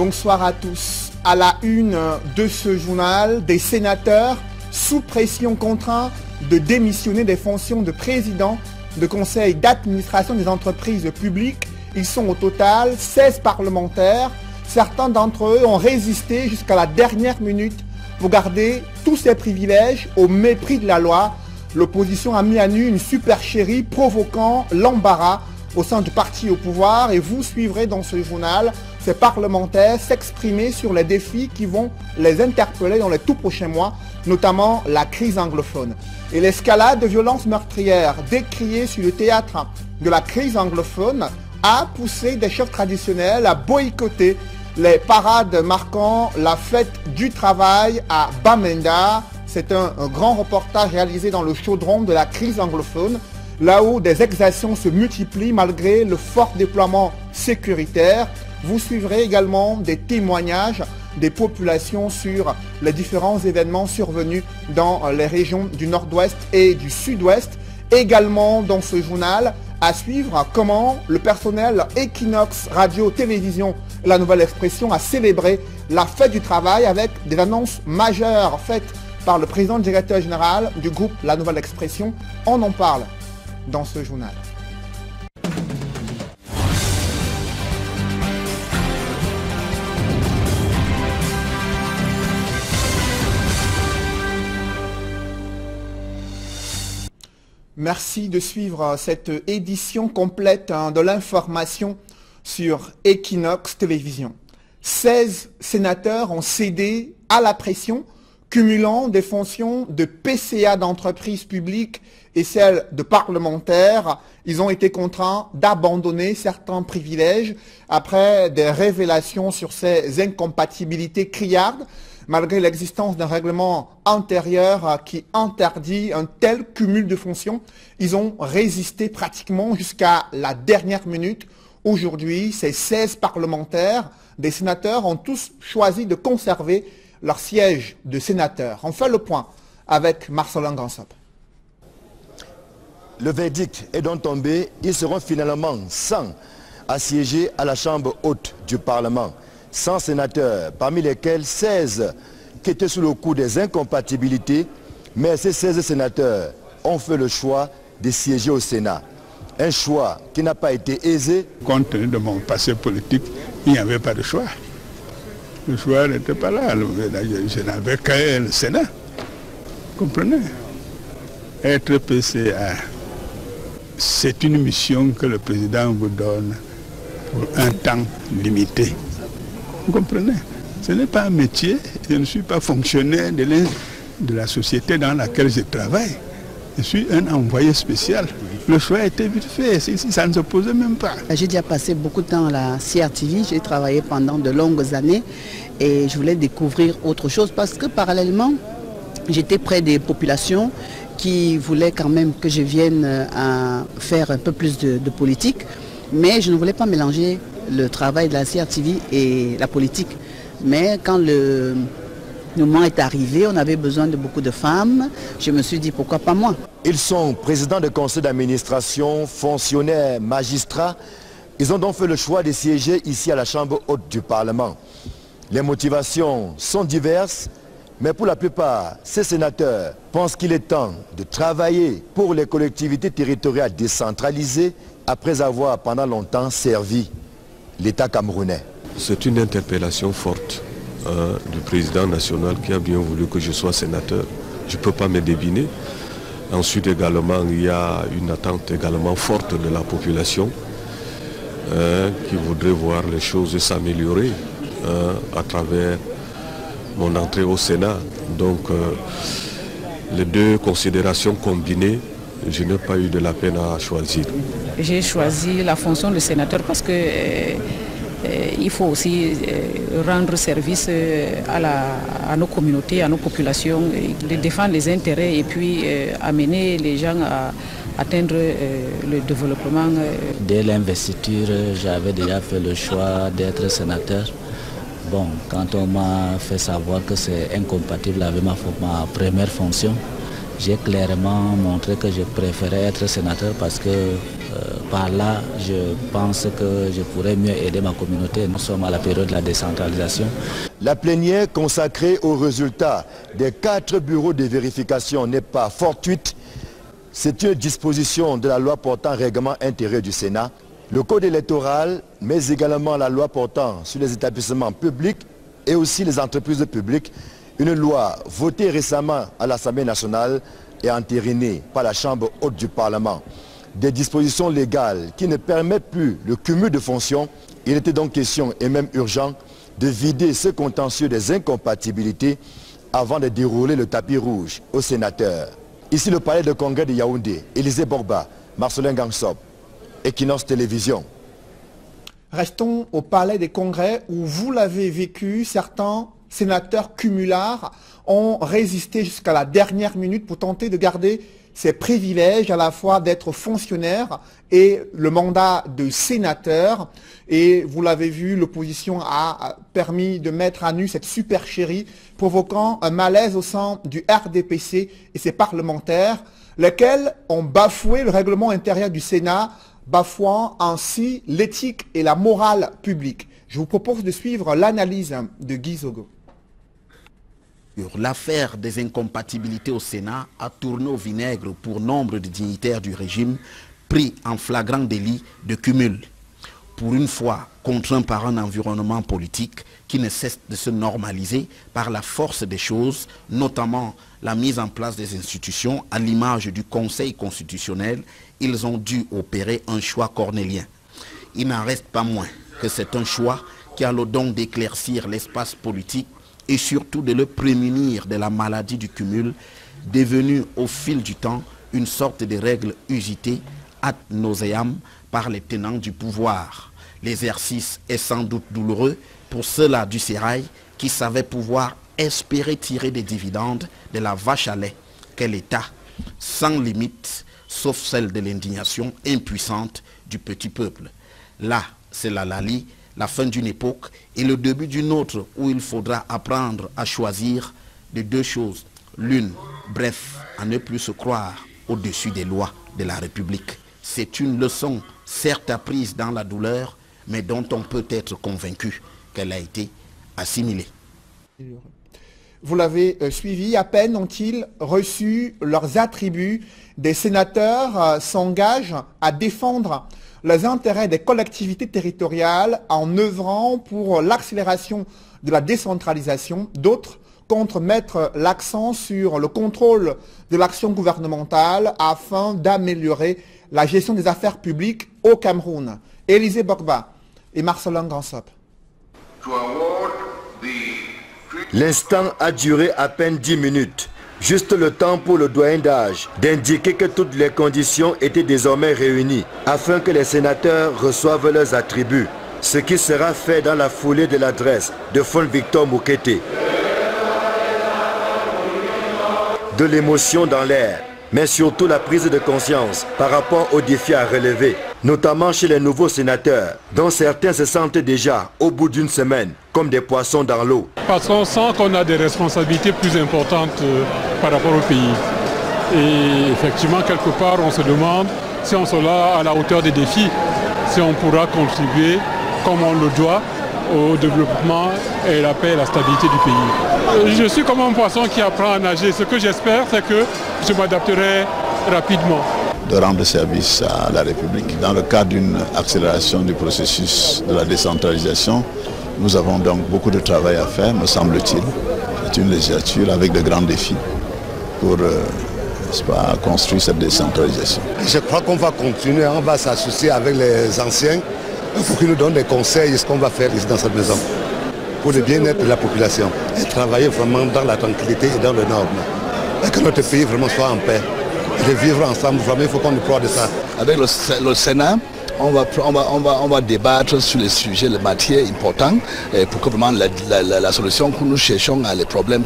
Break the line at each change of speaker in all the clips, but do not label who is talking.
Bonsoir à tous. À la une de ce journal, des sénateurs sous pression contraints de démissionner des fonctions de président de conseil d'administration des entreprises publiques. Ils sont au total 16 parlementaires. Certains d'entre eux ont résisté jusqu'à la dernière minute pour garder tous ces privilèges au mépris de la loi. L'opposition a mis à nu une supercherie provoquant l'embarras au sein du parti au pouvoir et vous suivrez dans ce journal ces parlementaires s'exprimer sur les défis qui vont les interpeller dans les tout prochains mois, notamment la crise anglophone. Et l'escalade de violences meurtrières décriée sur le théâtre de la crise anglophone a poussé des chefs traditionnels à boycotter les parades marquant la fête du travail à Bamenda. C'est un grand reportage réalisé dans le chaudron de la crise anglophone, là où des exactions se multiplient malgré le fort déploiement sécuritaire. Vous suivrez également des témoignages des populations sur les différents événements survenus dans les régions du nord-ouest et du sud-ouest. Également dans ce journal, à suivre comment le personnel Equinox Radio-Télévision La Nouvelle Expression a célébré la fête du travail avec des annonces majeures faites par le président directeur général du groupe La Nouvelle Expression. On en parle dans ce journal. Merci de suivre cette édition complète de l'information sur Equinox Télévision. 16 sénateurs ont cédé à la pression, cumulant des fonctions de PCA d'entreprises publiques et celles de parlementaires. Ils ont été contraints d'abandonner certains privilèges après des révélations sur ces incompatibilités criardes, malgré l'existence d'un règlement intérieur qui interdit un tel cumul de fonctions. Ils ont résisté pratiquement jusqu'à la dernière minute. Aujourd'hui, ces 16 parlementaires, des sénateurs, ont tous choisi de conserver leur siège de sénateur. On fait le point avec Marcelin Gansop.
Le verdict est donc tombé. Ils seront finalement 100 à siéger à la Chambre haute du Parlement. 100 sénateurs, parmi lesquels 16 qui étaient sous le coup des incompatibilités, mais ces 16 sénateurs ont fait le choix de siéger au Sénat. Un choix qui n'a pas été aisé.
Compte tenu de mon passé politique, il n'y avait pas de choix. Le choix n'était pas là. Je n'avais qu'un le Sénat. Vous comprenez? Être PCA, c'est une mission que le président vous donne pour un temps limité. Vous comprenez? Ce n'est pas un métier, je ne suis pas fonctionnaire de la société dans laquelle je travaille. Je suis un envoyé spécial. Le choix a été vite fait, ça ne se posait même pas.
J'ai déjà passé beaucoup de temps à la CRTV, j'ai travaillé pendant de longues années et je voulais découvrir autre chose parce que parallèlement, j'étais près des populations qui voulaient quand même que je vienne à faire un peu plus de politique, mais je ne voulais pas mélanger le travail de la CRTV et la politique. Mais quand le moment est arrivé, on avait besoin de beaucoup de femmes. Je me suis dit pourquoi pas moi.
Ils sont présidents de conseil d'administration, fonctionnaires, magistrats. Ils ont donc fait le choix de siéger ici à la Chambre haute du Parlement. Les motivations sont diverses, mais pour la plupart, ces sénateurs pensent qu'il est temps de travailler pour les collectivités territoriales décentralisées après avoir pendant longtemps servi l'État camerounais.
C'est une interpellation forte du président national qui a bien voulu que je sois sénateur. Je ne peux pas me deviner. Ensuite également, il y a une attente également forte de la population qui voudrait voir les choses s'améliorer à travers mon entrée au Sénat. Donc les deux considérations combinées, je n'ai pas eu de la peine à choisir.
J'ai choisi la fonction de sénateur parce que il faut aussi rendre service à nos communautés, à nos populations, de défendre les intérêts et puis amener les gens à atteindre le développement.
Dès l'investiture, j'avais déjà fait le choix d'être sénateur. Bon, quand on m'a fait savoir que c'est incompatible avec ma première fonction, j'ai clairement montré que je préférais être sénateur parce que Par là, je pense que je pourrais mieux aider ma communauté. Nous sommes à la période de la décentralisation.
La plénière consacrée aux résultats des 4 bureaux de vérification n'est pas fortuite. C'est une disposition de la loi portant règlement intérieur du Sénat, le code électoral, mais également la loi portant sur les établissements publics et aussi les entreprises publiques, une loi votée récemment à l'Assemblée nationale et entérinée par la Chambre haute du Parlement. Des dispositions légales qui ne permettent plus le cumul de fonctions. Il était donc question, et même urgent, de vider ce contentieux des incompatibilités avant de dérouler le tapis rouge aux sénateurs. Ici le palais de congrès de Yaoundé, Élisée Borba, Marcelin Gangsop, Equinox Télévision.
Restons au palais des congrès où vous l'avez vécu, certains sénateurs cumulards ont résisté jusqu'à la dernière minute pour tenter de garder ces privilèges à la fois d'être fonctionnaire et le mandat de sénateur. Et vous l'avez vu, l'opposition a permis de mettre à nu cette supercherie, provoquant un malaise au sein du RDPC et ses parlementaires, lesquels ont bafoué le règlement intérieur du Sénat, bafouant ainsi l'éthique et la morale publique. Je vous propose de suivre l'analyse de Guy Zogo.
L'affaire des incompatibilités au Sénat a tourné au vinaigre pour nombre de dignitaires du régime pris en flagrant délit de cumul. Pour une fois contraints par un environnement politique qui ne cesse de se normaliser par la force des choses, notamment la mise en place des institutions à l'image du Conseil constitutionnel, ils ont dû opérer un choix cornélien. Il n'en reste pas moins que c'est un choix qui a le don d'éclaircir l'espace politique et surtout de le prémunir de la maladie du cumul, devenue au fil du temps une sorte de règle usitée ad nauseam par les tenants du pouvoir. L'exercice est sans doute douloureux pour ceux-là du sérail qui savaient pouvoir espérer tirer des dividendes de la vache à lait qu'est l'État, sans limite, sauf celle de l'indignation impuissante du petit peuple. Là, c'est la Lali, la fin d'une époque et le début d'une autre où il faudra apprendre à choisir de deux choses. L'une, bref, à ne plus se croire au-dessus des lois de la République. C'est une leçon certes apprise dans la douleur, mais dont on peut être convaincu qu'elle a été assimilée.
Vous l'avez suivi, à peine ont-ils reçu leurs attributs, des sénateurs s'engagent à défendre les intérêts des collectivités territoriales en œuvrant pour l'accélération de la décentralisation. D'autres comptent mettre l'accent sur le contrôle de l'action gouvernementale afin d'améliorer la gestion des affaires publiques au Cameroun. Élisée Borba et Marcelin Gansop.
L'instant a duré à peine 10 minutes. Juste le temps pour le doyen d'âge d'indiquer que toutes les conditions étaient désormais réunies afin que les sénateurs reçoivent leurs attributs, ce qui sera fait dans la foulée de l'adresse de Fon Victor Moukete. De l'émotion dans l'air, mais surtout la prise de conscience par rapport aux défis à relever, notamment chez les nouveaux sénateurs, dont certains se sentent déjà au bout d'une semaine comme des poissons dans l'eau.
Parce qu'on sent qu'on a des responsabilités plus importantes par rapport au pays. Et effectivement, quelque part, on se demande si on sera à la hauteur des défis, si on pourra contribuer comme on le doit au développement et la paix et la stabilité du pays. Je suis comme un poisson qui apprend à nager. Ce que j'espère, c'est que je m'adapterai rapidement.
De rendre service à la République dans le cadre d'une accélération du processus de la décentralisation. Nous avons donc beaucoup de travail à faire, me semble-t-il. C'est une législature avec de grands défis pour construire cette décentralisation.
Je crois qu'on va continuer, on va s'associer avec les anciens pour qu'ils nous donnent des conseils de ce qu'on va faire ici dans cette maison pour le bien-être de la population et travailler vraiment dans la tranquillité et dans le norme. Et que notre pays vraiment soit en paix. Et de vivre ensemble, vraiment il faut qu'on nous croie de ça.
Avec le Sénat, on va débattre sur les sujets, les matières importantes pour que vraiment la solution que nous cherchons à les problèmes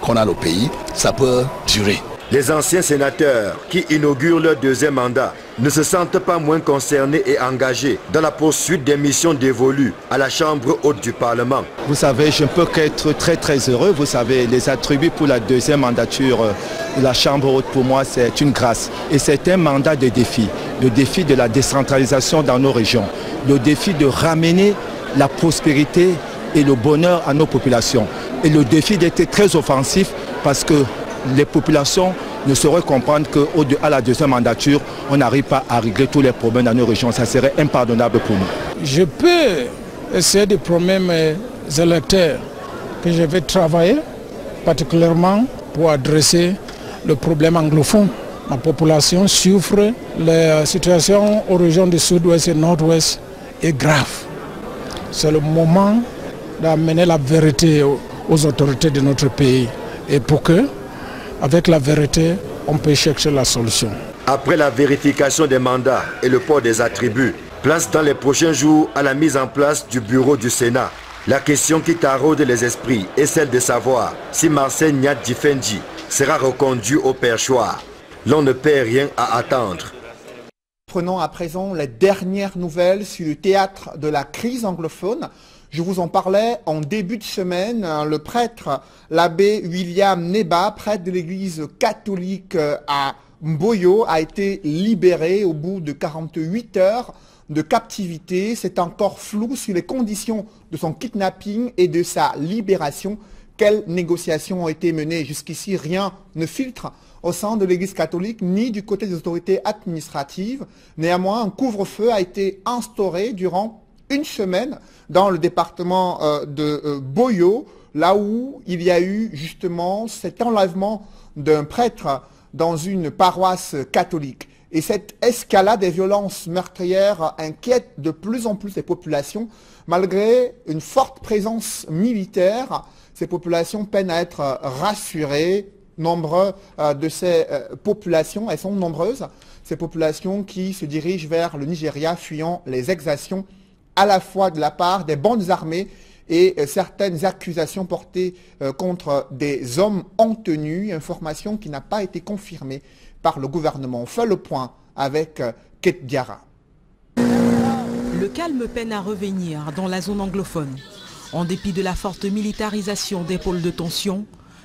qu'on a au pays, ça peut durer.
Les anciens sénateurs qui inaugurent leur deuxième mandat ne se sentent pas moins concernés et engagés dans la poursuite des missions dévolues à la Chambre haute du Parlement.
Vous savez, je ne peux qu'être très heureux. Vous savez, les attributs pour la deuxième mandature de la Chambre haute, pour moi, c'est une grâce. Et c'est un mandat de défi. Le défi de la décentralisation dans nos régions. Le défi de ramener la prospérité et le bonheur à nos populations. Et le défi d'être très offensif parce que les populations ne sauraient comprendre qu'à la deuxième mandature, on n'arrive pas à régler tous les problèmes dans nos régions. Ça serait impardonnable pour nous.
Je peux essayer de promettre mes électeurs que je vais travailler particulièrement pour adresser le problème anglophone. Ma population souffre, la situation aux régions du sud-ouest et nord-ouest est grave. C'est le moment d'amener la vérité aux autorités de notre pays. Et pour que, avec la vérité, on peut chercher la solution.
Après la vérification des mandats et le port des attributs, place dans les prochains jours à la mise en place du bureau du Sénat. La question qui taraude les esprits est celle de savoir si Marcel Nyat Difendi sera reconduit au perchoir. L'on ne perd rien à attendre.
Prenons à présent les dernières nouvelles sur le théâtre de la crise anglophone. Je vous en parlais en début de semaine. Le prêtre, l'abbé William Neba, prêtre de l'église catholique à Mboyo, a été libéré au bout de 48 heures de captivité. C'est encore flou sur les conditions de son kidnapping et de sa libération. Quelles négociations ont été menées? Jusqu'ici, rien ne filtre au sein de l'église catholique ni du côté des autorités administratives. Néanmoins, un couvre-feu a été instauré durant une semaine dans le département de Boyo, là où il y a eu justement cet enlèvement d'un prêtre dans une paroisse catholique. Et cette escalade des violences meurtrières inquiète de plus en plus les populations. Malgré une forte présence militaire, ces populations peinent à être rassurées. Nombreux de ces populations, elles sont nombreuses, ces populations qui se dirigent vers le Nigeria, fuyant les exactions à la fois de la part des bandes armées et certaines accusations portées contre des hommes en tenue, information qui n'a pas été confirmée par le gouvernement. On fait le point avec Kate Diarra.
Le calme peine à revenir dans la zone anglophone. En dépit de la forte militarisation des pôles de tension,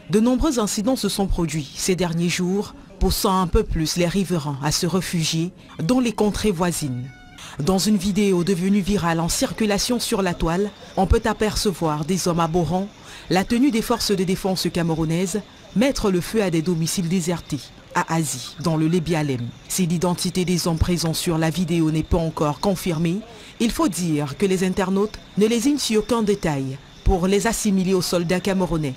de nombreux incidents se sont produits ces derniers jours, poussant un peu plus les riverains à se réfugier dans les contrées voisines. Dans une vidéo devenue virale en circulation sur la toile, on peut apercevoir des hommes abhorrants, la tenue des forces de défense camerounaises, mettre le feu à des domiciles désertés à Azi, dans le Lébialem. Si l'identité des hommes présents sur la vidéo n'est pas encore confirmée, il faut dire que les internautes ne lésinent sur aucun détail pour les assimiler aux soldats camerounais.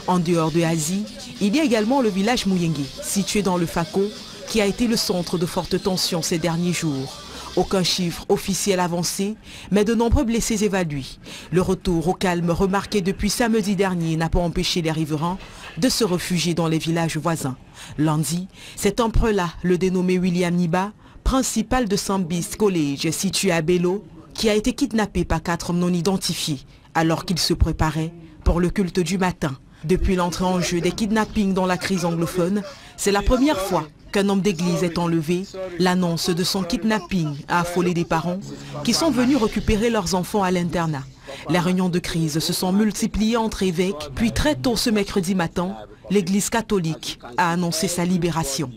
En dehors de Azi, il y a également le village Mouyengé, situé dans le Fako, qui a été le centre de fortes tensions ces derniers jours. Aucun chiffre officiel avancé, mais de nombreux blessés évalués. Le retour au calme remarqué depuis samedi dernier n'a pas empêché les riverains de se réfugier dans les villages voisins. Lundi, cet empereur-là, le dénommé William Niba, principal de Sambis College situé à Bello, qui a été kidnappé par 4 hommes non identifiés alors qu'il se préparait pour le culte du matin. Depuis l'entrée en jeu des kidnappings dans la crise anglophone, c'est la première fois qu'un homme d'église est enlevé. L'annonce de son kidnapping a affolé des parents qui sont venus récupérer leurs enfants à l'internat. Les réunions de crise se sont multipliées entre évêques, puis très tôt ce mercredi matin, l'église catholique a annoncé sa libération.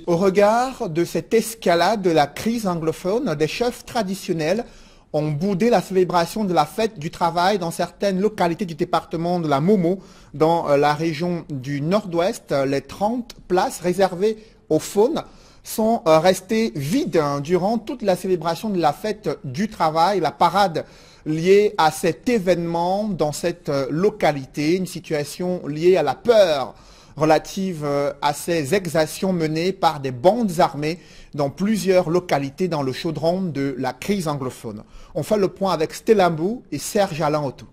Au regard de cette escalade de la crise anglophone, des chefs traditionnels ont boudé la célébration de la fête du travail dans certaines localités du département de la Momo, dans la région du Nord-Ouest. Les 30 places réservées aux faunes sont restées vides durant toute la célébration de la fête du travail, la parade liée à cet événement dans cette localité, une situation liée à la peur relative à ces exactions menées par des bandes armées dans plusieurs localités dans le chaudron de la crise anglophone. On fait le point avec Stella Mbou et Serge Alain Otto.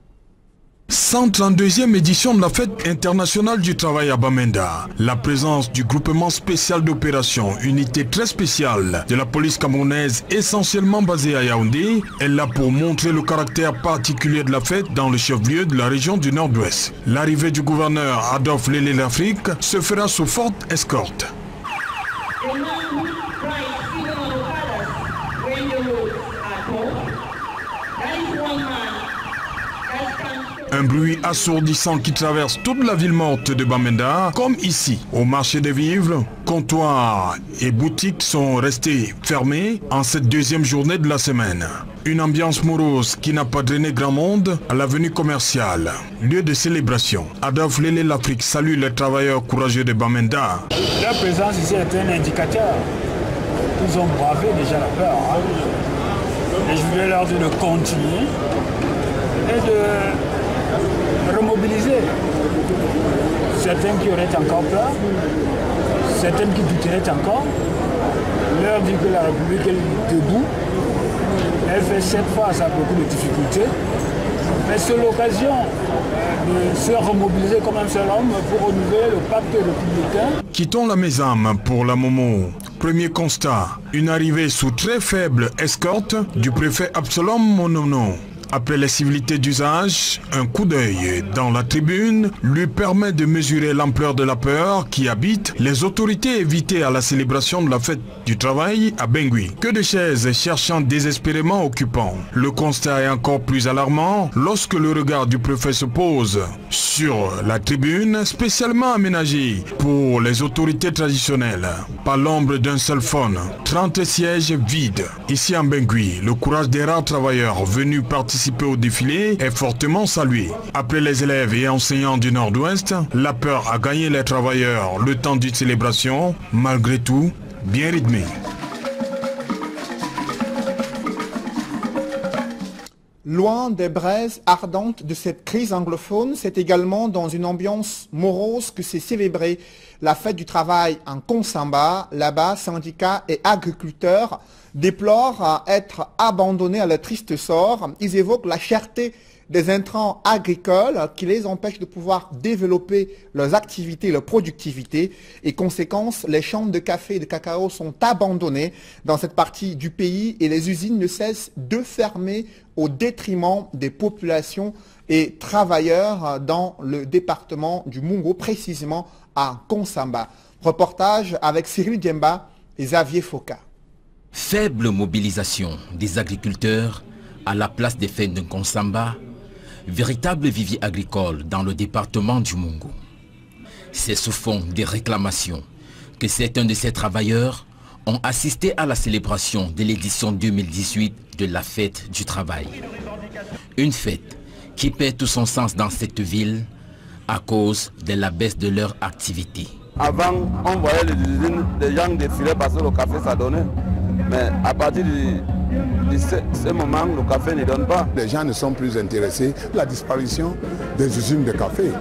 132e édition de la fête internationale du travail à Bamenda. La présence du groupement spécial d'opération, unité très spéciale de la police camerounaise essentiellement basée à Yaoundé, est là pour montrer le caractère particulier de la fête dans le chef-lieu de la région du Nord-Ouest. L'arrivée du gouverneur Adolphe Lélé Lafrique se fera sous forte escorte. Un bruit assourdissant qui traverse toute la ville morte de Bamenda, comme ici, au marché des vivres. Comptoirs et boutiques sont restés fermés en cette deuxième journée de la semaine. Une ambiance morose qui n'a pas drainé grand monde à l'avenue commerciale, lieu de célébration. Adolphe Lélé Lafrique salue les travailleurs courageux de Bamenda.
Leur présence ici est un indicateur. Ils ont bravé déjà la peur. Et je voulais leur dire de continuer et de remobiliser certains qui auraient encore peur, certains qui douteraient encore, leur dire que la République est debout, elle fait cette face à beaucoup de difficultés, mais c'est l'occasion de se remobiliser comme un seul homme pour renouveler le pacte républicain.
Quittons la Mésame pour la Momo. Premier constat, une arrivée sous très faible escorte du préfet Absalom Monono. Après les civilités d'usage, un coup d'œil dans la tribune lui permet de mesurer l'ampleur de la peur qui habite les autorités invitées à la célébration de la fête du travail à Bangui. Que de chaises cherchant désespérément occupants. Le constat est encore plus alarmant lorsque le regard du préfet se pose sur la tribune spécialement aménagée pour les autorités traditionnelles. Pas l'ombre d'un seul faune, 30 sièges vides. Ici en Bangui, le courage des rares travailleurs venus participer au défilé est fortement salué. Après les élèves et enseignants du Nord-Ouest, la peur a gagné les travailleurs le temps d'une célébration, malgré tout, bien rythmée.
Loin des braises ardentes de cette crise anglophone, c'est également dans une ambiance morose que s'est célébrée la fête du travail en Konsamba. Là-bas, syndicats et agriculteurs déplorent être abandonnés à leur triste sort. Ils évoquent la cherté des intrants agricoles qui les empêchent de pouvoir développer leurs activités, leur productivité. Et conséquence, les champs de café et de cacao sont abandonnés dans cette partie du pays et les usines ne cessent de fermer au détriment des populations et travailleurs dans le département du Mungo, précisément à Konsamba. Reportage avec Cyril Diemba et Xavier Foka.
Faible mobilisation des agriculteurs à la place des fêtes de Konsamba, véritable vivier agricole dans le département du Mungo. C'est sous fond des réclamations que certains de ces travailleurs ont assisté à la célébration de l'édition 2018 de la fête du travail. Une fête qui perd tout son sens dans cette ville à cause de la baisse de leur activité.
Avant, on voyait les gens défiler parce que le café ça donnait. Mais à partir de ce moment, le café ne donne pas.
Les gens ne sont plus intéressés. La disparition des usines de café.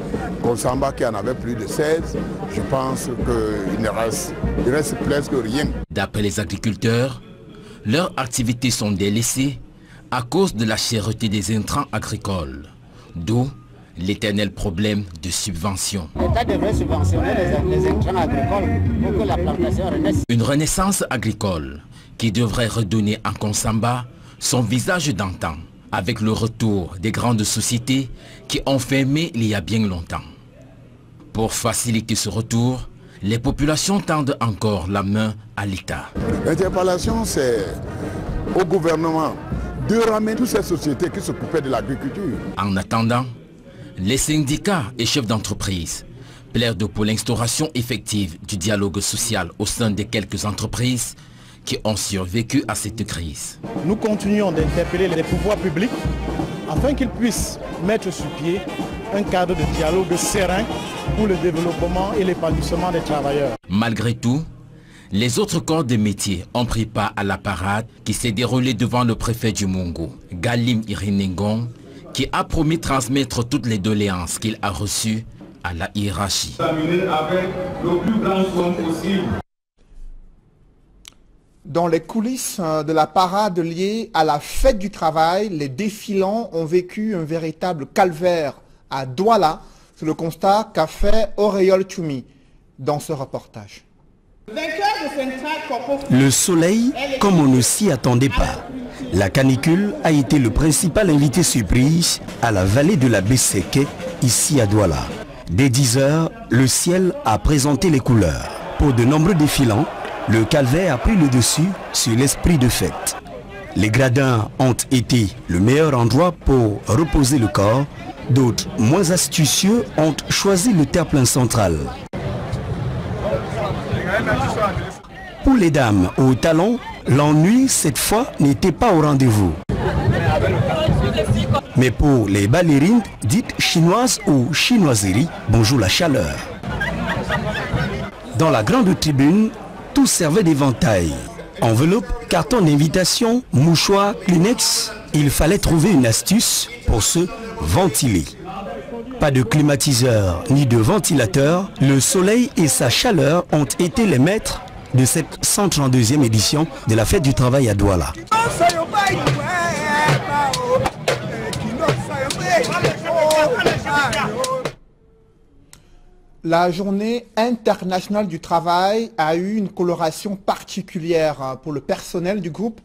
Konsamba qui en avait plus de 16, je pense qu'il reste presque rien.
D'après les agriculteurs, leurs activités sont délaissées à cause de la cherté des intrants agricoles. D'où l'éternel problème de subvention.
L'État devrait subventionner les intrants agricoles pour que la plantation renaisse.
Une renaissance agricole qui devrait redonner à Konsamba son visage d'antan, avec le retour des grandes sociétés qui ont fermé il y a bien longtemps. Pour faciliter ce retour, les populations tendent encore la main à l'État.
L'interpellation, c'est au gouvernement de ramener toutes ces sociétés qui s'occupaient de l'agriculture.
En attendant, les syndicats et chefs d'entreprise plaident pour l'instauration effective du dialogue social au sein de quelques entreprises qui ont survécu à cette crise.
Nous continuons d'interpeller les pouvoirs publics afin qu'ils puissent mettre sur pied un cadre de dialogue serein pour le développement et l'épanouissement des travailleurs.
Malgré tout, les autres corps de métier ont pris part à la parade qui s'est déroulée devant le préfet du Mungo, Galim Irinengon, qui a promis transmettre toutes les doléances qu'il a reçues à la hiérarchie.
Avec le plus grand soin possible.
Dans les coulisses de la parade liée à la fête du travail, les défilants ont vécu un véritable calvaire à Douala. C'est le constat qu'a fait Auréole Tchoumi dans ce reportage.
Le soleil, comme on ne s'y attendait pas. La canicule a été le principal invité surprise à la vallée de la Besseke, ici à Douala. Dès 10 h, le ciel a présenté les couleurs. Pour de nombreux défilants, le calvaire a pris le dessus sur l'esprit de fête. Les gradins ont été le meilleur endroit pour reposer le corps. D'autres, moins astucieux, ont choisi le terre-plein central. Pour les dames aux talons, l'ennui cette fois n'était pas au rendez-vous. Mais pour les ballerines dites chinoises ou chinoiseries, bonjour la chaleur. Dans la grande tribune, tout servait d'éventail. Enveloppe, carton d'invitation, mouchoir, Kleenex, il fallait trouver une astuce pour se ventiler. Pas de climatiseur ni de ventilateur, le soleil et sa chaleur ont été les maîtres de cette 132e édition de la fête du travail à Douala.
La journée internationale du travail a eu une coloration particulière pour le personnel du groupe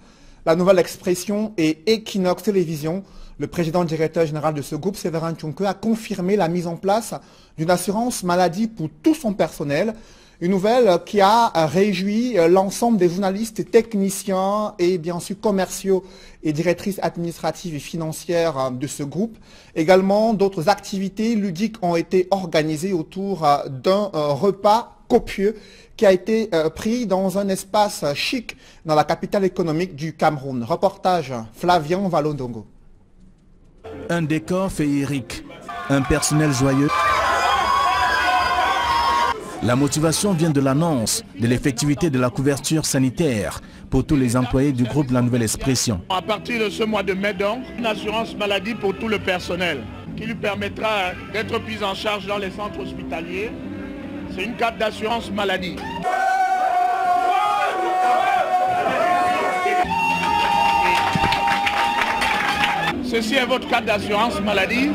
La Nouvelle Expression et Equinox Télévision. Le président directeur général de ce groupe, Séverin Tchonke, a confirmé la mise en place d'une assurance maladie pour tout son personnel. Une nouvelle qui a réjoui l'ensemble des journalistes, techniciens et bien sûr commerciaux et directrices administratives et financières de ce groupe. Également, d'autres activités ludiques ont été organisées autour d'un repas copieux qui a été pris dans un espace chic dans la capitale économique du Cameroun. Reportage Flavien Valondongo.
Un décor féerique, un personnel joyeux. La motivation vient de l'annonce de l'effectivité de la couverture sanitaire pour tous les employés du groupe La Nouvelle Expression.
À partir de ce mois de mai, donc, une assurance maladie pour tout le personnel qui lui permettra d'être pris en charge dans les centres hospitaliers. C'est une carte d'assurance maladie. Ceci est votre carte d'assurance maladie.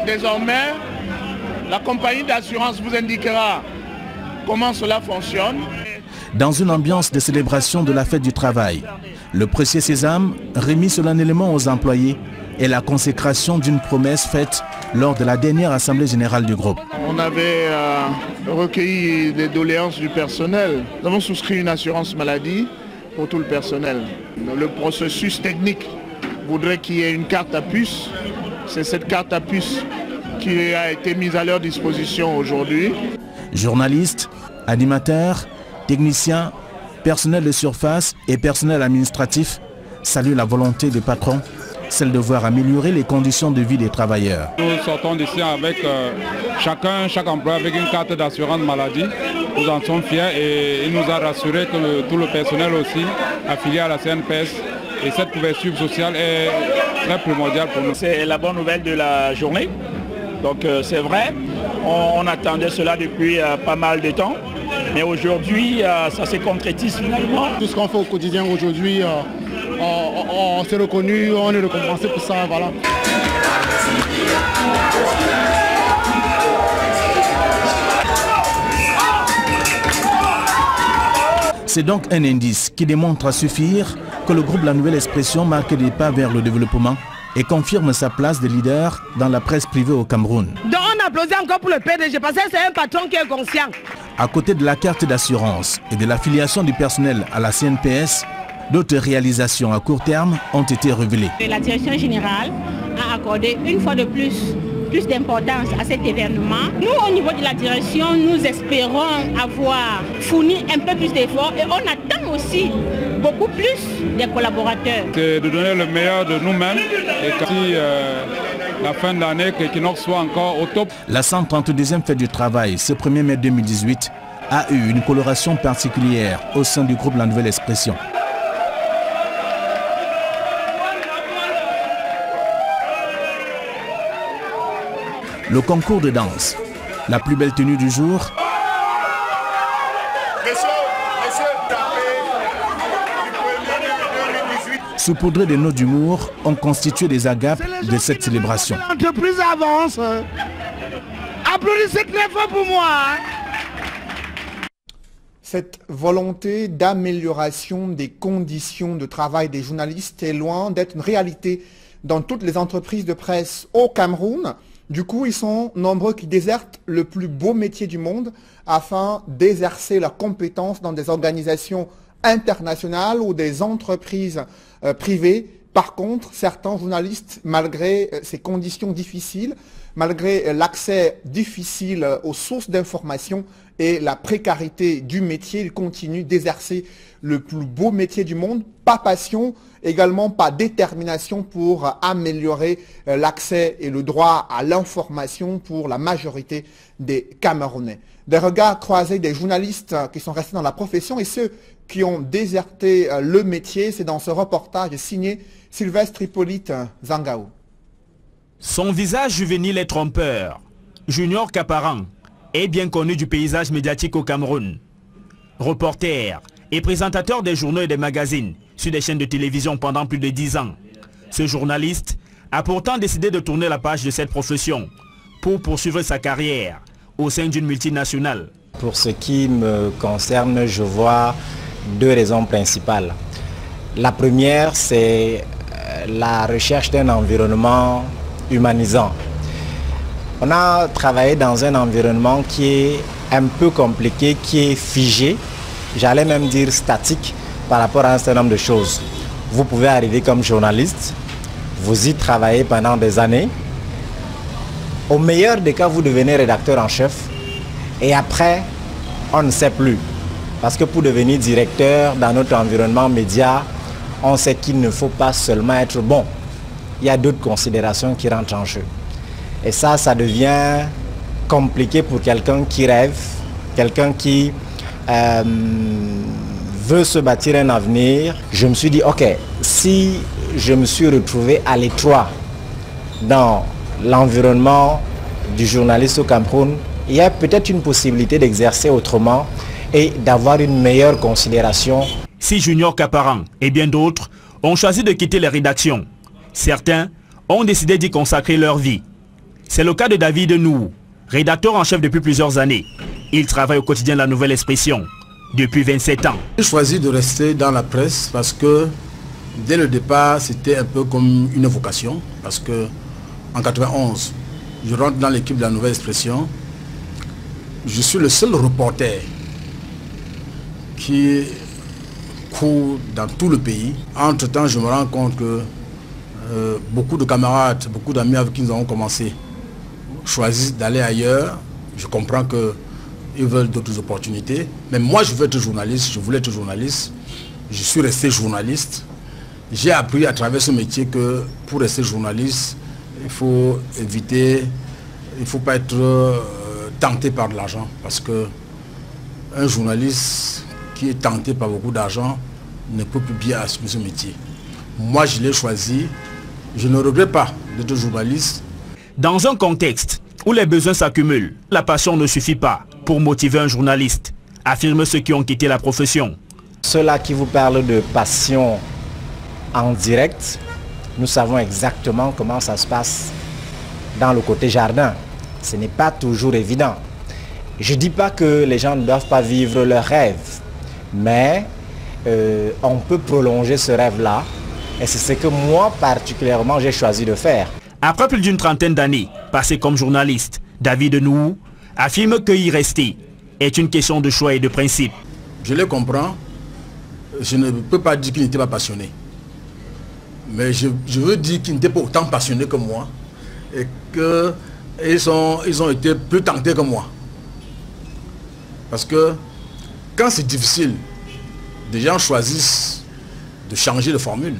Désormais, la compagnie d'assurance vous indiquera comment cela fonctionne.
Dans une ambiance de célébration de la fête du travail, le précieux sésame remis solennellement aux employés est la consécration d'une promesse faite lors de la dernière assemblée générale du groupe.
On avait recueilli des doléances du personnel. Nous avons souscrit une assurance maladie pour tout le personnel. Le processus technique voudrait qu'il y ait une carte à puce. C'est cette carte à puce qui a été mise à leur disposition aujourd'hui.
Journalistes, animateurs, techniciens, personnel de surface et personnel administratif saluent la volonté des patrons, celle de voir améliorer les conditions de vie des travailleurs.
Nous sortons d'ici avec chaque employé avec une carte d'assurance maladie. Nous en sommes fiers et il nous a rassuré que tout le personnel aussi affilié à la CNPS. Et cette couverture sociale est très primordiale pour nous.
C'est la bonne nouvelle de la journée. Donc c'est vrai, on attendait cela depuis pas mal de temps. Mais aujourd'hui, ça se concrétise finalement.
Tout ce qu'on fait au quotidien aujourd'hui, on s'est reconnu, on est récompensé pour ça. Voilà.
C'est donc un indice qui démontre à suffire que le groupe La Nouvelle Expression marque des pas vers le développement et confirme sa place de leader dans la presse privée au Cameroun.
Donc on applaudit encore pour le PDG parce que c'est un patron qui est conscient.
À côté de la carte d'assurance et de l'affiliation du personnel à la CNPS, d'autres réalisations à court terme ont été révélées.
La direction générale a accordé une fois de plus d'importance à cet événement. Nous, au niveau de la direction, nous espérons avoir fourni un peu plus d'efforts et on attend aussi beaucoup plus des collaborateurs.
C'est de donner le meilleur de nous-mêmes et si la fin de l'année, que Equinox soit encore au top.
La 132e fête du travail, ce 1er mai 2018, a eu une coloration particulière au sein du groupe La Nouvelle Expression. Le concours de danse, la plus belle tenue du jour, saupoudrés de notes d'humour, ont constitué des agapes de cette célébration.
L'entreprise avance. Applaudissez très fort pour moi.
Cette volonté d'amélioration des conditions de travail des journalistes est loin d'être une réalité dans toutes les entreprises de presse au Cameroun. Du coup, ils sont nombreux qui désertent le plus beau métier du monde afin d'exercer leurs compétences dans des organisations internationales ou des entreprises privées. Par contre, certains journalistes, malgré ces conditions difficiles, malgré l'accès difficile aux sources d'information et la précarité du métier, ils continuent d'exercer le plus beau métier du monde, pas passion, également pas détermination pour améliorer l'accès et le droit à l'information pour la majorité des Camerounais. Des regards croisés des journalistes qui sont restés dans la profession et ceux qui ont déserté le métier, c'est dans ce reportage signé Sylvestre Hippolyte Zangao.
Son visage juvénile est trompeur. Junior Kaparan est bien connu du paysage médiatique au Cameroun. Reporter et présentateur des journaux et des magazines sur des chaînes de télévision pendant plus de 10 ans. Ce journaliste a pourtant décidé de tourner la page de cette profession pour poursuivre sa carrière au sein d'une multinationale.
Pour ce qui me concerne, je vois deux raisons principales. La première, c'est la recherche d'un environnement humanisant. On a travaillé dans un environnement qui est un peu compliqué, qui est figé, j'allais même dire statique par rapport à un certain nombre de choses. Vous pouvez arriver comme journaliste, vous y travaillez pendant des années. Au meilleur des cas, vous devenez rédacteur en chef et après, on ne sait plus. Parce que pour devenir directeur dans notre environnement média, on sait qu'il ne faut pas seulement être bon. Il y a d'autres considérations qui rentrent en jeu. Et ça devient compliqué pour quelqu'un qui rêve, quelqu'un qui veut se bâtir un avenir. Je me suis dit, ok, si je me suis retrouvé à l'étroit dans l'environnement du journaliste au Cameroun, il y a peut-être une possibilité d'exercer autrement et d'avoir une meilleure considération.
Si Junior Kaparan et bien d'autres ont choisi de quitter les rédactions, certains ont décidé d'y consacrer leur vie. C'est le cas de David Nou, rédacteur en chef depuis plusieurs années. Il travaille au quotidien de La Nouvelle Expression depuis 27 ans.
J'ai choisi de rester dans la presse parce que dès le départ, c'était un peu comme une vocation. Parce que en 91, je rentre dans l'équipe de La Nouvelle Expression. Je suis le seul reporter qui court dans tout le pays. Entre-temps, je me rends compte que beaucoup de camarades, beaucoup d'amis avec qui nous avons commencé choisissent d'aller ailleurs. Je comprends qu'ils veulent d'autres opportunités. Mais moi, je veux être journaliste, je voulais être journaliste. Je suis resté journaliste. J'ai appris à travers ce métier que pour rester journaliste, il faut éviter, il ne faut pas être tenté par de l'argent. Parce que un journaliste qui est tenté par beaucoup d'argent ne peut plus bien assumer ce métier. Moi, je l'ai choisi. Je ne regrette pas d'être journaliste.
Dans un contexte où les besoins s'accumulent, la passion ne suffit pas pour motiver un journaliste, affirment ceux qui ont quitté la profession.
Ceux-là qui vous parlent de passion en direct, nous savons exactement comment ça se passe dans le côté jardin. Ce n'est pas toujours évident. Je ne dis pas que les gens ne doivent pas vivre leurs rêves, mais on peut prolonger ce rêve-là. Et c'est ce que moi particulièrement j'ai choisi de faire.
Après plus d'une trentaine d'années passées comme journaliste, David Nou affirme que y rester est une question de choix et de principe.
Je les comprends. Je ne peux pas dire qu'ils n'étaient pas passionnés. Mais je veux dire qu'ils n'étaient pas autant passionnés que moi. Et qu'ils ont été plus tentés que moi. Parce que quand c'est difficile, des gens choisissent de changer de formule.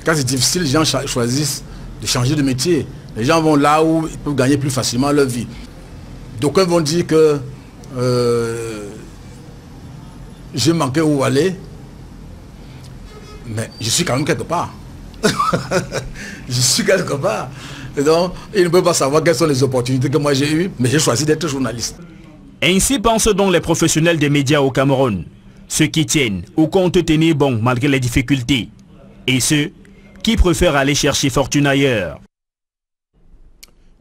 Quand c'est difficile, les gens choisissent de changer de métier. Les gens vont là où ils peuvent gagner plus facilement leur vie. D'aucuns vont dire que j'ai manqué où aller, mais je suis quand même quelque part. Je suis quelque part. Et donc, ils ne peuvent pas savoir quelles sont les opportunités que moi j'ai eues, mais j'ai choisi d'être journaliste.
Ainsi pensent donc les professionnels des médias au Cameroun. Ceux qui tiennent ou comptent tenir bon malgré les difficultés. et ceux qui préfèrent aller chercher fortune ailleurs.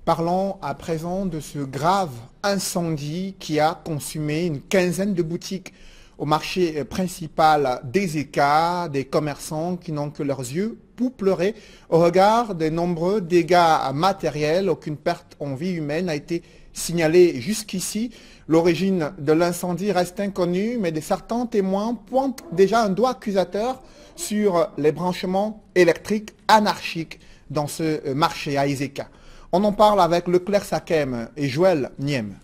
Parlons à présent de ce grave incendie qui a consumé une quinzaine de boutiques au marché principal d'Ezeka, des commerçants qui n'ont que leurs yeux pour pleurer. Au regard des nombreux dégâts matériels, aucune perte en vie humaine n'a été signalée jusqu'ici. L'origine de l'incendie reste inconnue, mais certains témoins pointent déjà un doigt accusateur sur les branchements électriques anarchiques dans ce marché à Ezeka. On en parle avec Leclerc Sakem et Joël Niem.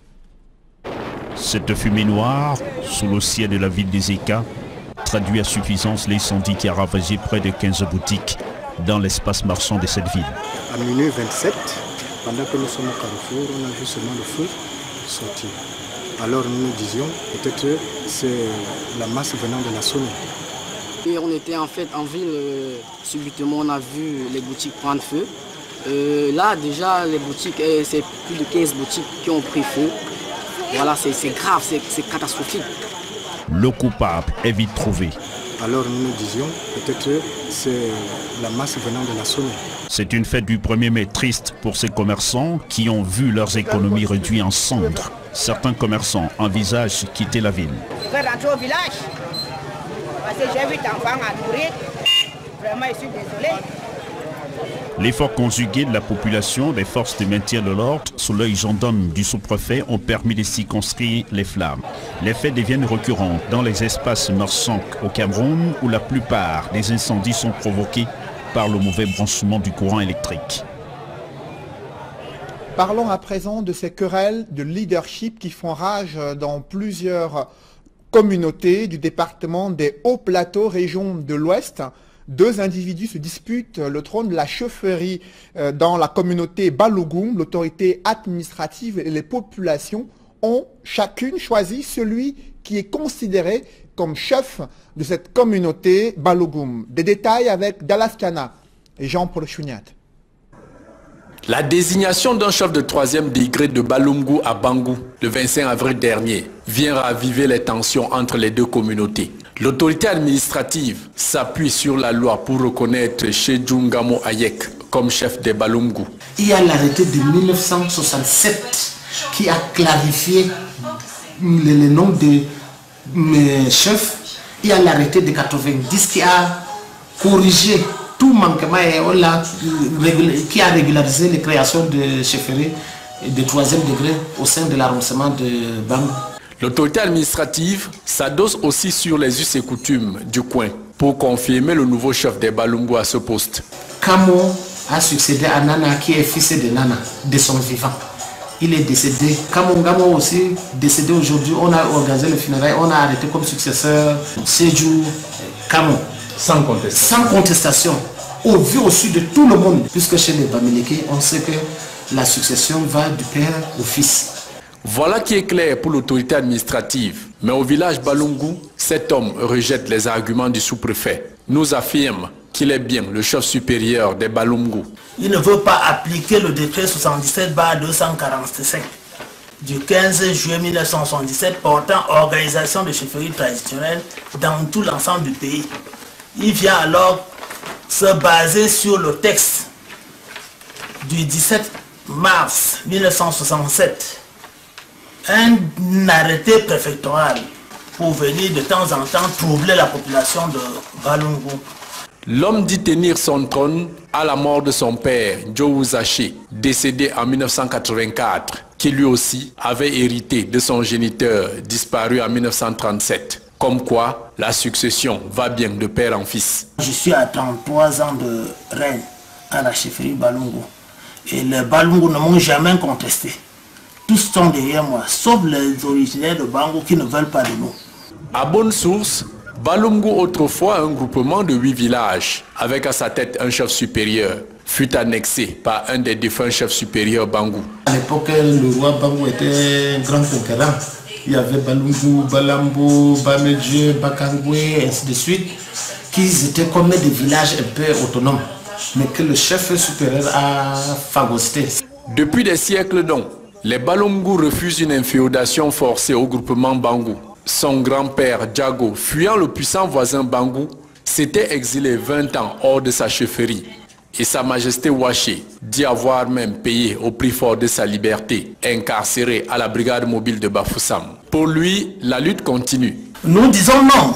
Cette fumée noire, sous le ciel de la ville d'Ezeka, traduit à suffisance l'incendie qui a ravagé près de 15 boutiques dans l'espace marchand de cette ville.
À minuit 27, pendant que nous sommes au carrefour, on a vu seulement le feu sortir. Alors nous nous disions, peut-être c'est la masse venant de la zone.
Et on était en fait en ville, subitement on a vu les boutiques prendre feu. Là déjà les boutiques, c'est plus de 15 boutiques qui ont pris feu. Voilà, c'est grave, c'est catastrophique.
Le coupable est vite trouvé.
Alors nous nous disions, peut-être c'est la masse venant de la zone.
C'est une fête du 1er mai triste pour ces commerçants qui ont vu leurs économies réduites en cendres. Certains commerçants envisagent quitter la ville.
Je vais rentrer au village parce que j'ai 8 enfants à nourrir. Vraiment, je suis désolé.
L'effort conjugué de la population, des forces de maintien de l'ordre, sous l'œil gendarme du sous-préfet, ont permis de circonscrire les flammes. Les faits deviennent récurrents dans les espaces marchands au Cameroun où la plupart des incendies sont provoqués par le mauvais branchement du courant électrique.
Parlons à présent de ces querelles de leadership qui font rage dans plusieurs communautés du département des Hauts-Plateaux, région de l'Ouest. Deux individus se disputent le trône de la chefferie dans la communauté Balougum. L'autorité administrative et les populations ont chacune choisi celui qui est considéré comme chef de cette communauté Balougum. Des détails avec Dallas Kana et Jean-Paul Chouniat.
La désignation d'un chef de 3e degré de Balungu à Bangou le 25 avril dernier vient raviver les tensions entre les deux communautés. L'autorité administrative s'appuie sur la loi pour reconnaître Chedjungamo Ayek comme chef des Balungu.
Il y a l'arrêté de 1967 qui a clarifié le nom de mes chefs. Il y a l'arrêté de 90 qui a corrigé tout manquement et qui a régularisé les créations de chefferies de 3e degré au sein de l'arrondissement de Bangou.
L'autorité administrative s'adosse aussi sur les us et coutumes du coin pour confirmer le nouveau chef des Balungu à ce poste.
Kamo a succédé à Nana qui est fils de Nana, de son vivant. Il est décédé. Kamo Ngamo aussi décédé aujourd'hui. On a organisé le funérailles, on a arrêté comme successeur Sédjou Kamo.
Sans contestation.
Sans contestation. Au vu au sud de tout le monde. Puisque chez les Bamileke, on sait que la succession va du père au fils.
Voilà qui est clair pour l'autorité administrative. Mais au village Balungu, cet homme rejette les arguments du sous-préfet. Nous affirme qu'il est bien le chef supérieur des Balungu.
Il ne veut pas appliquer le décret 77/245 du 15 juillet 1977 portant organisation de chefferie traditionnelle dans tout l'ensemble du pays. Il vient alors se baser sur le texte du 17 mars 1967. Un arrêté préfectoral pour venir de temps en temps troubler la population de Balungu.
L'homme dit tenir son trône à la mort de son père, Joe Zaché, décédé en 1984, qui lui aussi avait hérité de son géniteur disparu en 1937. Comme quoi, la succession va bien de père en fils.
Je suis à 33 ans de règne à la chefferie Balungu. Et les Balungu ne m'ont jamais contesté. Tous sont derrière moi, sauf les originaires de Bangou qui ne veulent pas de nous.
À bonne source, Balungu, autrefois un groupement de 8 villages, avec à sa tête un chef supérieur, fut annexé par un des défunts chefs supérieurs Bangou.
À l'époque, le roi Bangou était un grand conquérant. Il y avait Balungu, Balambo, Bamedje, Bakangwe, ainsi de suite, qui étaient comme des villages un peu autonomes, mais que le chef supérieur a phagocyté.
Depuis des siècles donc, les Balungu refusent une inféodation forcée au groupement Bangou. Son grand-père Djago, fuyant le puissant voisin Bangou, s'était exilé 20 ans hors de sa chefferie. Et Sa Majesté Ouaché dit avoir même payé au prix fort de sa liberté, incarcéré à la brigade mobile de Bafoussam. Pour lui, la lutte continue.
Nous disons non.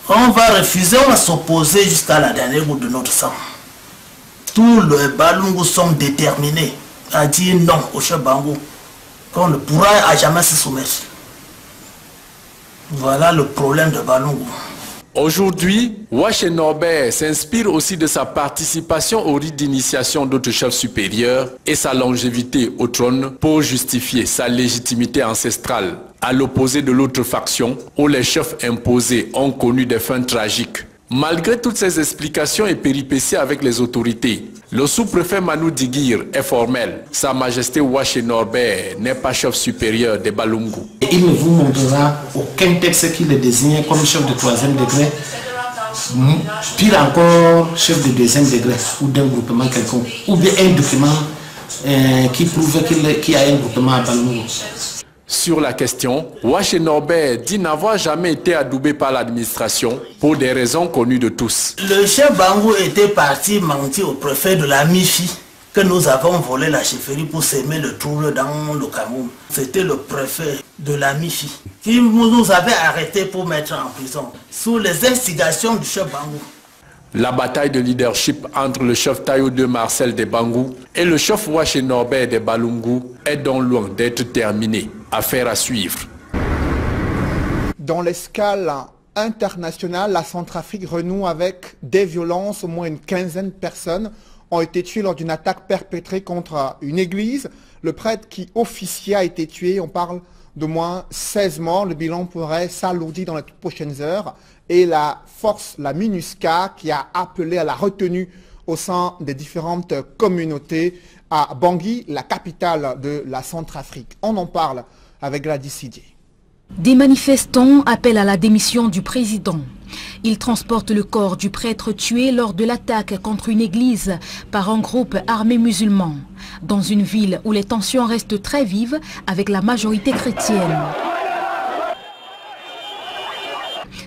On va refuser, on va s'opposer jusqu'à la dernière goutte de notre sang. Tous les Balungu sont déterminés à dire non au chef Bangou, qu'on ne pourra à jamais se soumettre. Voilà le problème de Balungu.
Aujourd'hui, Ouaché Norbert s'inspire aussi de sa participation au rite d'initiation d'autres chefs supérieurs et sa longévité au trône pour justifier sa légitimité ancestrale, à l'opposé de l'autre faction où les chefs imposés ont connu des fins tragiques. Malgré toutes ces explications et péripéties avec les autorités, le sous-préfet Manou Digir est formel. Sa Majesté Ouaché Norbert n'est pas chef supérieur des Balungu.
Il ne vous montrera aucun texte qui le désigne comme chef de 3e degré, pire encore chef de 2e degré ou d'un groupement quelconque, ou bien un document qui prouve qu'il y a un groupement à Balungu.
Sur la question, Ouaché Norbert dit n'avoir jamais été adoubé par l'administration pour des raisons connues de tous.
Le chef Bangou était parti mentir au préfet de la MIFI que nous avons volé la chefferie pour s'aimer le trouble dans le Cameroun. C'était le préfet de la MIFI qui nous avait arrêtés pour mettre en prison sous les instigations du chef Bangou.
La bataille de leadership entre le chef Tayo de Marcel des Bangou et le chef Ouaché Norbert des Balungu est donc loin d'être terminée. Affaire à suivre.
Dans l'escale internationale, la Centrafrique renoue avec des violences. Au moins une quinzaine de personnes ont été tuées lors d'une attaque perpétrée contre une église. Le prêtre qui officiait a été tué. On parle d'au moins 16 morts. Le bilan pourrait s'alourdir dans les toutes prochaines heures. Et la force, la MINUSCA, qui a appelé à la retenue au sein des différentes communautés à Bangui, la capitale de la Centrafrique. On en parle avec Gladys Sidier.
Des manifestants appellent à la démission du président. Ils transportent le corps du prêtre tué lors de l'attaque contre une église par un groupe armé musulman, dans une ville où les tensions restent très vives avec la majorité chrétienne.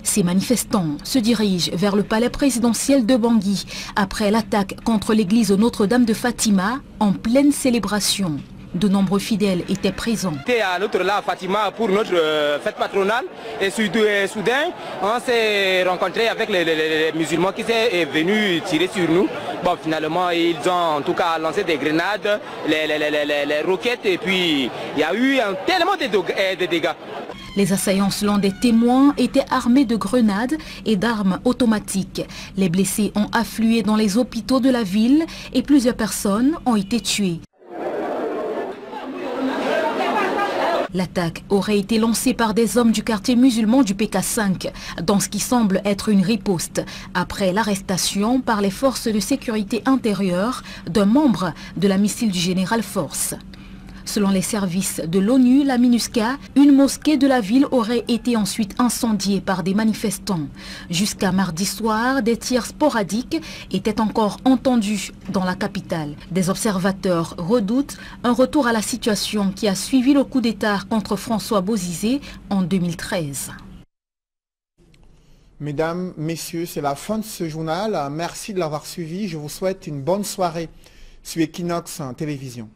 Ces manifestants se dirigent vers le palais présidentiel de Bangui après l'attaque contre l'église Notre-Dame de Fatima en pleine célébration. De nombreux fidèles étaient présents.
C'était à Notre-Dame Fatima pour notre fête patronale et soudain on s'est rencontré avec les musulmans qui sont venus tirer sur nous. Bon, finalement ils ont en tout cas lancé des grenades, les roquettes et puis il y a eu tellement de dégâts.
Les assaillants, selon des témoins, étaient armés de grenades et d'armes automatiques. Les blessés ont afflué dans les hôpitaux de la ville et plusieurs personnes ont été tuées. L'attaque aurait été lancée par des hommes du quartier musulman du PK5, dans ce qui semble être une riposte, après l'arrestation par les forces de sécurité intérieure d'un membre de la missile du général Force. Selon les services de l'ONU, la MINUSCA, une mosquée de la ville aurait été ensuite incendiée par des manifestants. Jusqu'à mardi soir, des tirs sporadiques étaient encore entendus dans la capitale. Des observateurs redoutent un retour à la situation qui a suivi le coup d'État contre François Bozizé en 2013.
Mesdames, messieurs, c'est la fin de ce journal. Merci de l'avoir suivi. Je vous souhaite une bonne soirée sur Equinox Télévision.